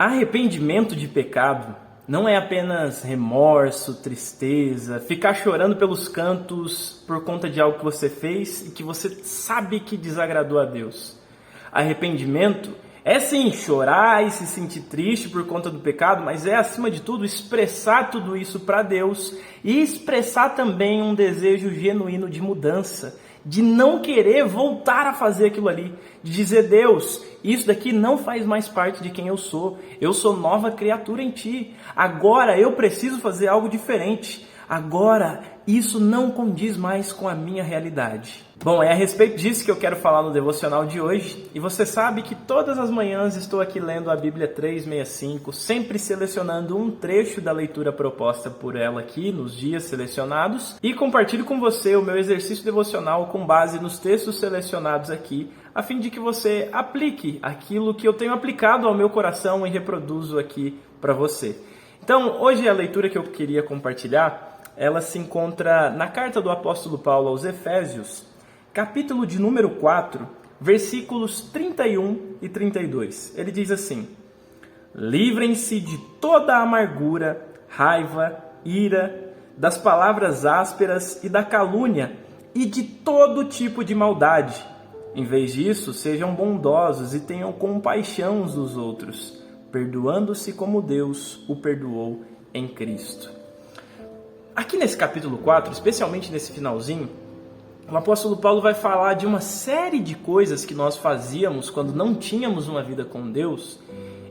Arrependimento de pecado não é apenas remorso, tristeza, ficar chorando pelos cantos por conta de algo que você fez e que você sabe que desagradou a Deus. Arrependimento é sim chorar e se sentir triste por conta do pecado, mas é acima de tudo expressar tudo isso para Deus e expressar também um desejo genuíno de mudança, de não querer voltar a fazer aquilo ali, de dizer: Deus, isso daqui não faz mais parte de quem eu sou nova criatura em ti, agora eu preciso fazer algo diferente, agora isso não condiz mais com a minha realidade. Bom, é a respeito disso que eu quero falar no devocional de hoje, e você sabe que todas as manhãs estou aqui lendo a Bíblia 365, sempre selecionando um trecho da leitura proposta por ela aqui nos dias selecionados, e compartilho com você o meu exercício devocional com base nos textos selecionados aqui, a fim de que você aplique aquilo que eu tenho aplicado ao meu coração e reproduzo aqui para você. Então, hoje a leitura que eu queria compartilhar, ela se encontra na carta do apóstolo Paulo aos Efésios, capítulo de número 4, versículos 31 e 32. Ele diz assim: livrem-se de toda a amargura, raiva, ira, das palavras ásperas e da calúnia e de todo tipo de maldade. Em vez disso, sejam bondosos e tenham compaixão uns dos outros, perdoando-se como Deus o perdoou em Cristo. Aqui nesse capítulo 4, especialmente nesse finalzinho, o apóstolo Paulo vai falar de uma série de coisas que nós fazíamos quando não tínhamos uma vida com Deus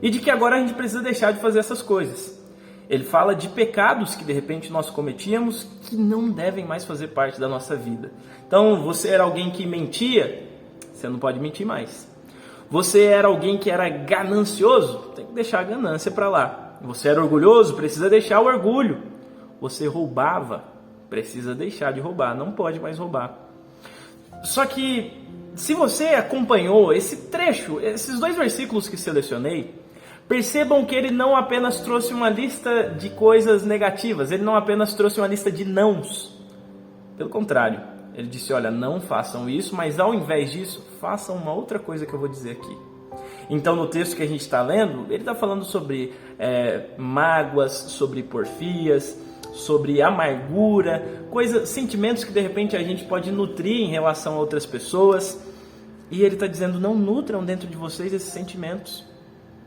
e de que agora a gente precisa deixar de fazer essas coisas. Ele fala de pecados que de repente nós cometíamos que não devem mais fazer parte da nossa vida. Então, você era alguém que mentia, você não pode mentir mais. Você era alguém que era ganancioso, tem que deixar a ganância para lá. Você era orgulhoso, precisa deixar o orgulho. Você roubava, precisa deixar de roubar, não pode mais roubar. Só que, se você acompanhou esse trecho, esses dois versículos que selecionei, percebam que ele não apenas trouxe uma lista de coisas negativas, ele não apenas trouxe uma lista de nãos. Pelo contrário, ele disse: olha, não façam isso, mas ao invés disso, façam uma outra coisa que eu vou dizer aqui. Então, no texto que a gente está lendo, ele está falando sobre mágoas, sobre porfias, sobre amargura, sentimentos que de repente a gente pode nutrir em relação a outras pessoas. E ele está dizendo: não nutram dentro de vocês esses sentimentos.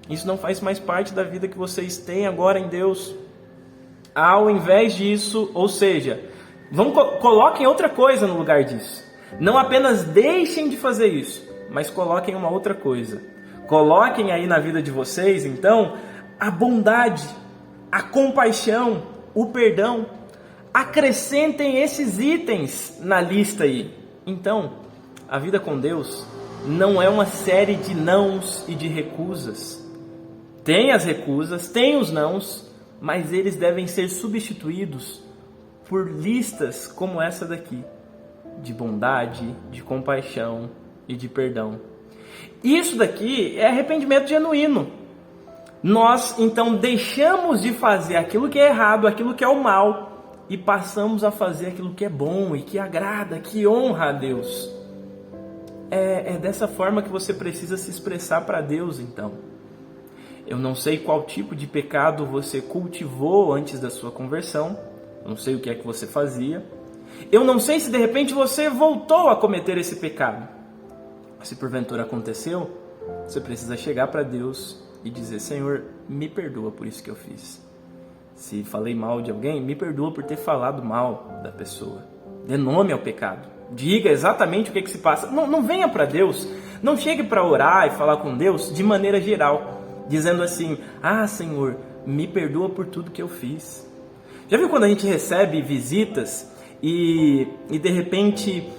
Isso não faz mais parte da vida que vocês têm agora em Deus. Ao invés disso, ou seja, coloquem outra coisa no lugar disso. Não apenas deixem de fazer isso, mas coloquem uma outra coisa. Coloquem aí na vida de vocês, então, a bondade, a compaixão, o perdão. Acrescentem esses itens na lista aí. Então, a vida com Deus não é uma série de nãos e de recusas. Tem as recusas, tem os nãos, mas eles devem ser substituídos por listas como essa daqui, de bondade, de compaixão e de perdão. Isso daqui é arrependimento genuíno. Nós, então, deixamos de fazer aquilo que é errado, aquilo que é o mal, e passamos a fazer aquilo que é bom e que agrada, que honra a Deus. É dessa forma que você precisa se expressar para Deus, então. Eu não sei qual tipo de pecado você cultivou antes da sua conversão, eu não sei o que é que você fazia, eu não sei se de repente você voltou a cometer esse pecado. Se porventura aconteceu, você precisa chegar para Deus e dizer: Senhor, me perdoa por isso que eu fiz. Se falei mal de alguém, me perdoa por ter falado mal da pessoa. Dê nome ao pecado. Diga exatamente o que se passa. Não venha para Deus, não chegue para orar e falar com Deus de maneira geral, dizendo assim: ah, Senhor, me perdoa por tudo que eu fiz. Já viu quando a gente recebe visitas e de repente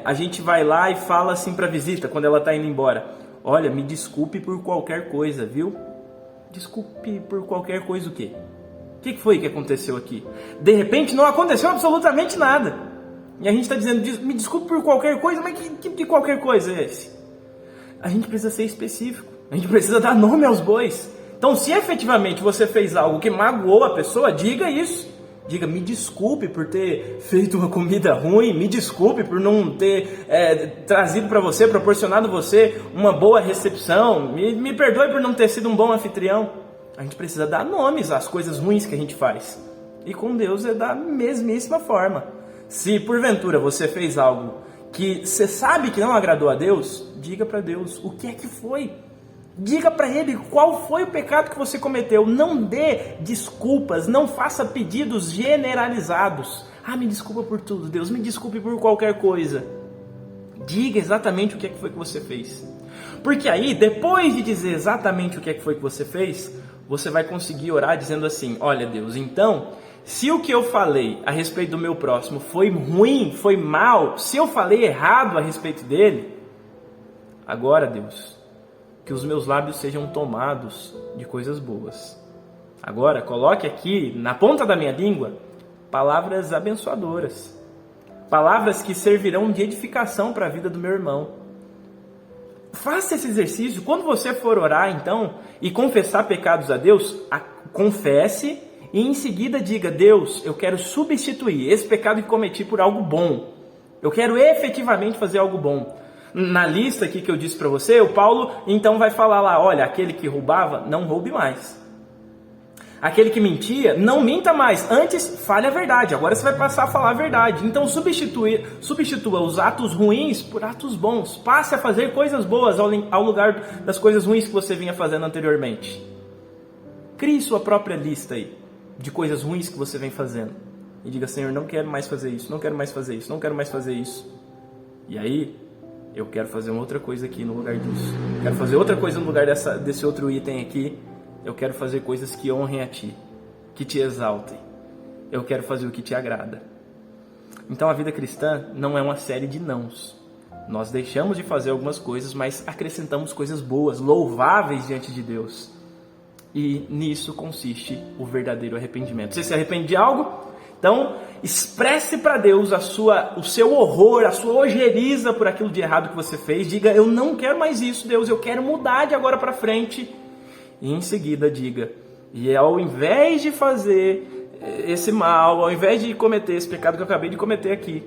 a gente vai lá e fala assim para a visita, quando ela está indo embora: olha, me desculpe por qualquer coisa, viu? Desculpe por qualquer coisa o quê? O que foi que aconteceu aqui? De repente não aconteceu absolutamente nada. E a gente está dizendo: me desculpe por qualquer coisa, mas que tipo de qualquer coisa é esse? A gente precisa ser específico. A gente precisa dar nome aos bois. Então, se efetivamente você fez algo que magoou a pessoa, diga isso. Diga, me desculpe por ter feito uma comida ruim, me desculpe por não ter trazido para você, proporcionado você uma boa recepção, me perdoe por não ter sido um bom anfitrião. A gente precisa dar nomes às coisas ruins que a gente faz. E com Deus é da mesmíssima forma. Se porventura você fez algo que você sabe que não agradou a Deus, diga para Deus o que é que foi. Diga para Ele qual foi o pecado que você cometeu. Não dê desculpas, não faça pedidos generalizados. Me desculpa por tudo, Deus, me desculpe por qualquer coisa. Diga exatamente o que é que foi que você fez. Porque aí, depois de dizer exatamente o que é que foi que você fez, você vai conseguir orar dizendo assim, olha Deus, então, se o que eu falei a respeito do meu próximo foi ruim, foi mal, se eu falei errado a respeito dele, agora Deus, que os meus lábios sejam tomados de coisas boas. Agora, coloque aqui, na ponta da minha língua, palavras abençoadoras. Palavras que servirão de edificação para a vida do meu irmão. Faça esse exercício. Quando você for orar, então, e confessar pecados a Deus, confesse e em seguida diga, Deus, eu quero substituir esse pecado que cometi por algo bom. Eu quero efetivamente fazer algo bom. Na lista aqui que eu disse para você, o Paulo então vai falar lá, olha, aquele que roubava, não roube mais. Aquele que mentia, não minta mais. Antes, fale a verdade. Agora você vai passar a falar a verdade. Então substitua os atos ruins por atos bons. Passe a fazer coisas boas ao lugar das coisas ruins que você vinha fazendo anteriormente. Crie sua própria lista aí de coisas ruins que você vem fazendo. E diga, Senhor, não quero mais fazer isso, não quero mais fazer isso, não quero mais fazer isso. E aí, eu quero fazer uma outra coisa aqui no lugar disso. Quero fazer outra coisa no lugar desse outro item aqui. Eu quero fazer coisas que honrem a Ti, que Te exaltem. Eu quero fazer o que Te agrada. Então a vida cristã não é uma série de nãos. Nós deixamos de fazer algumas coisas, mas acrescentamos coisas boas, louváveis diante de Deus. E nisso consiste o verdadeiro arrependimento. Você se arrepende de algo? Então, expresse para Deus o seu horror, a sua ojeriza por aquilo de errado que você fez. Diga, eu não quero mais isso, Deus, eu quero mudar de agora para frente. E em seguida diga, e ao invés de fazer esse mal, ao invés de cometer esse pecado que eu acabei de cometer aqui,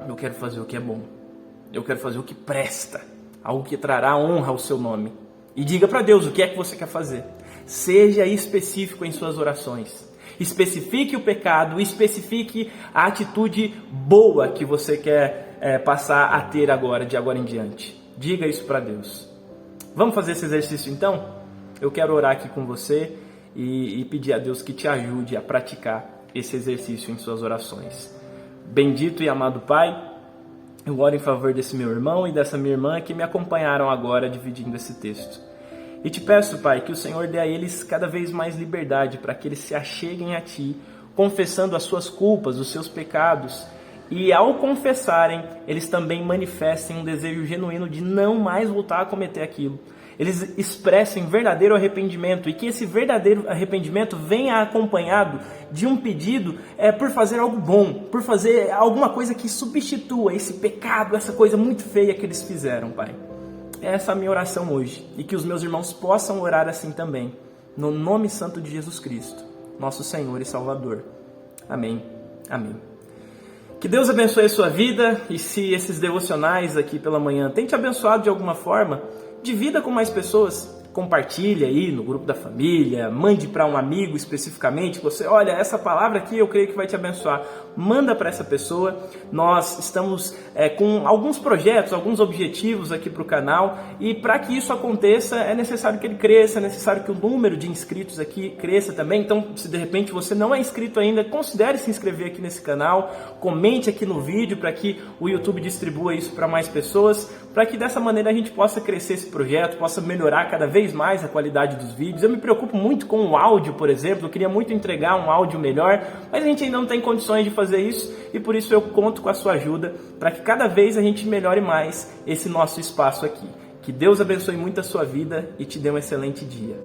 eu quero fazer o que é bom. Eu quero fazer o que presta, algo que trará honra ao seu nome. E diga para Deus o que é que você quer fazer. Seja específico em suas orações. Especifique o pecado, especifique a atitude boa que você quer passar a ter agora, de agora em diante. Diga isso para Deus. Vamos fazer esse exercício então? Eu quero orar aqui com você e pedir a Deus que te ajude a praticar esse exercício em suas orações. Bendito e amado Pai, eu oro em favor desse meu irmão e dessa minha irmã que me acompanharam agora dividindo esse texto. E te peço, Pai, que o Senhor dê a eles cada vez mais liberdade para que eles se acheguem a Ti, confessando as suas culpas, os seus pecados. E ao confessarem, eles também manifestem um desejo genuíno de não mais voltar a cometer aquilo. Eles expressem verdadeiro arrependimento e que esse verdadeiro arrependimento venha acompanhado de um pedido por fazer algo bom, por fazer alguma coisa que substitua esse pecado, essa coisa muito feia que eles fizeram, Pai. Essa é a minha oração hoje e que os meus irmãos possam orar assim também, no nome santo de Jesus Cristo, nosso Senhor e Salvador. Amém. Amém. Que Deus abençoe a sua vida e se esses devocionais aqui pela manhã têm te abençoado de alguma forma, divida com mais pessoas, compartilhe aí no grupo da família, mande para um amigo especificamente, você, olha, essa palavra aqui eu creio que vai te abençoar, manda para essa pessoa. Nós estamos com alguns projetos, alguns objetivos aqui para o canal e para que isso aconteça é necessário que ele cresça, é necessário que o número de inscritos aqui cresça também. Então, se de repente você não é inscrito ainda, considere se inscrever aqui nesse canal, comente aqui no vídeo para que o YouTube distribua isso para mais pessoas, para que dessa maneira a gente possa crescer esse projeto, possa melhorar cada vez mais a qualidade dos vídeos. Eu me preocupo muito com o áudio, por exemplo, eu queria muito entregar um áudio melhor, mas a gente ainda não tem condições de fazer isso e por isso eu conto com a sua ajuda para que cada vez a gente melhore mais esse nosso espaço aqui. Que Deus abençoe muito a sua vida e te dê um excelente dia.